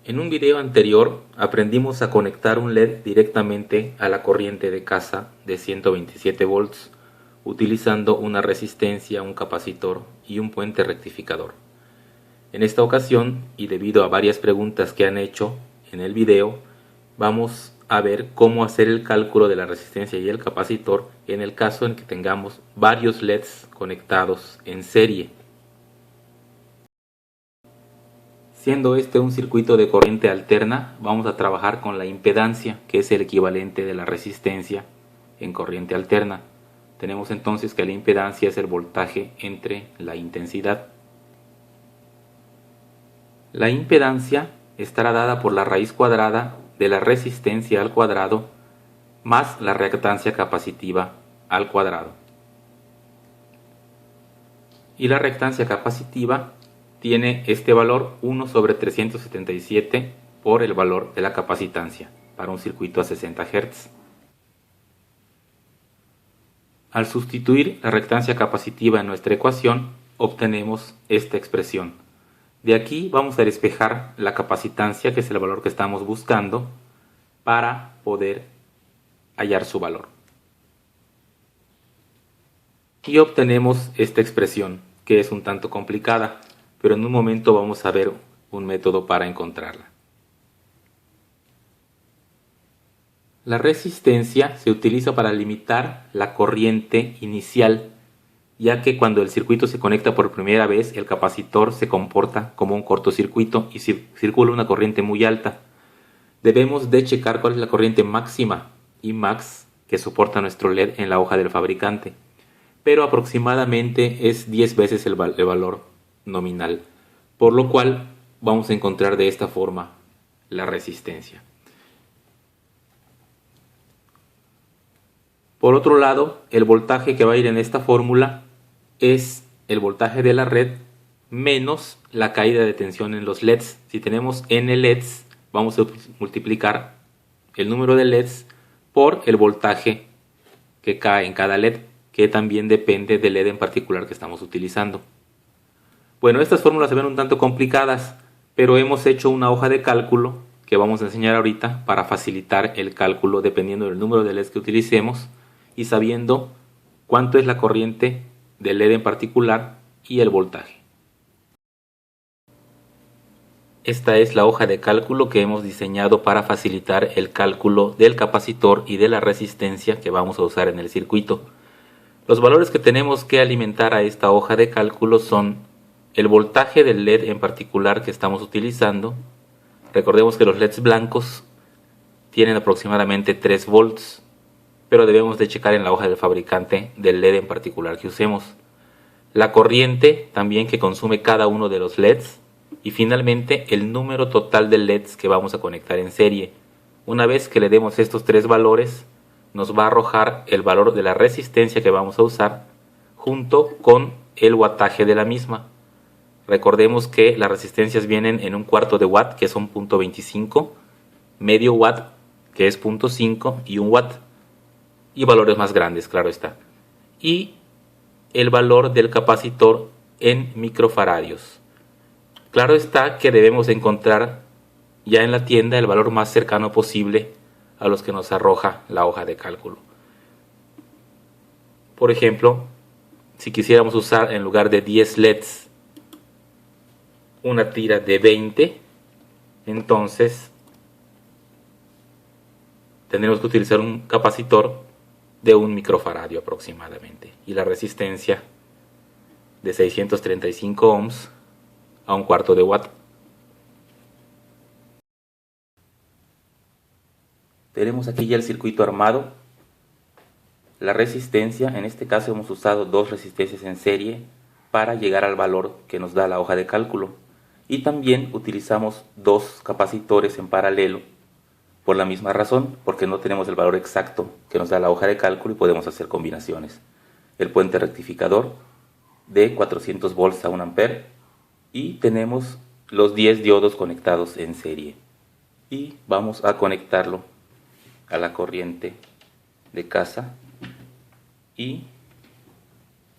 En un video anterior aprendimos a conectar un LED directamente a la corriente de casa de 127 volts utilizando una resistencia, un capacitor y un puente rectificador. En esta ocasión, y debido a varias preguntas que han hecho en el video, vamos a ver cómo hacer el cálculo de la resistencia y el capacitor en el caso en que tengamos varios LEDs conectados en serie. Siendo este un circuito de corriente alterna, vamos a trabajar con la impedancia, que es el equivalente de la resistencia en corriente alterna. Tenemos entonces que la impedancia es el voltaje entre la intensidad. La impedancia estará dada por la raíz cuadrada de la resistencia al cuadrado más la reactancia capacitiva al cuadrado. Y la reactancia capacitiva tiene este valor 1 sobre 377 por el valor de la capacitancia para un circuito a 60 Hz. Al sustituir la reactancia capacitiva en nuestra ecuación, obtenemos esta expresión. De aquí vamos a despejar la capacitancia, que es el valor que estamos buscando, para poder hallar su valor. Y obtenemos esta expresión, que es un tanto complicada, pero en un momento vamos a ver un método para encontrarla. La resistencia se utiliza para limitar la corriente inicial, ya que cuando el circuito se conecta por primera vez, el capacitor se comporta como un cortocircuito y circula una corriente muy alta. Debemos de checar cuál es la corriente máxima y max que soporta nuestro LED en la hoja del fabricante, pero aproximadamente es 10 veces el valor nominal, por lo cual vamos a encontrar de esta forma la resistencia. Por otro lado, el voltaje que va a ir en esta fórmula es el voltaje de la red menos la caída de tensión en los LEDs. Si tenemos n LEDs, vamos a multiplicar el número de LEDs por el voltaje que cae en cada LED, que también depende del LED en particular que estamos utilizando. Bueno, estas fórmulas se ven un tanto complicadas, pero hemos hecho una hoja de cálculo que vamos a enseñar ahorita para facilitar el cálculo dependiendo del número de LEDs que utilicemos y sabiendo cuánto es la corriente del LED en particular y el voltaje. Esta es la hoja de cálculo que hemos diseñado para facilitar el cálculo del capacitor y de la resistencia que vamos a usar en el circuito. Los valores que tenemos que alimentar a esta hoja de cálculo son el voltaje del LED en particular que estamos utilizando. Recordemos que los LEDs blancos tienen aproximadamente 3 volts, pero debemos de checar en la hoja del fabricante del LED en particular que usemos. La corriente también que consume cada uno de los LEDs y finalmente el número total de LEDs que vamos a conectar en serie. Una vez que le demos estos 3 valores, nos va a arrojar el valor de la resistencia que vamos a usar junto con el wattaje de la misma. Recordemos que las resistencias vienen en un cuarto de watt, que son 0.25, medio watt, que es 0.5, y un watt. Y valores más grandes, claro está. Y el valor del capacitor en microfaradios. Claro está que debemos encontrar ya en la tienda el valor más cercano posible a los que nos arroja la hoja de cálculo. Por ejemplo, si quisiéramos usar en lugar de 10 LEDs una tira de 20, entonces tendremos que utilizar un capacitor de 1 microfaradio aproximadamente y la resistencia de 635 ohms a un cuarto de watt. Tenemos aquí ya el circuito armado. La resistencia, en este caso hemos usado 2 resistencias en serie para llegar al valor que nos da la hoja de cálculo, y también utilizamos 2 capacitores en paralelo por la misma razón, porque no tenemos el valor exacto que nos da la hoja de cálculo y podemos hacer combinaciones. El puente rectificador de 400 volts a 1 ampere y tenemos los 10 diodos conectados en serie. Y vamos a conectarlo a la corriente de casa y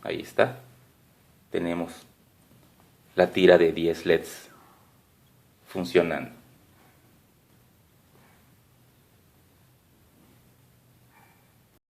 ahí está. Tenemos la tira de 10 LEDs funcionando.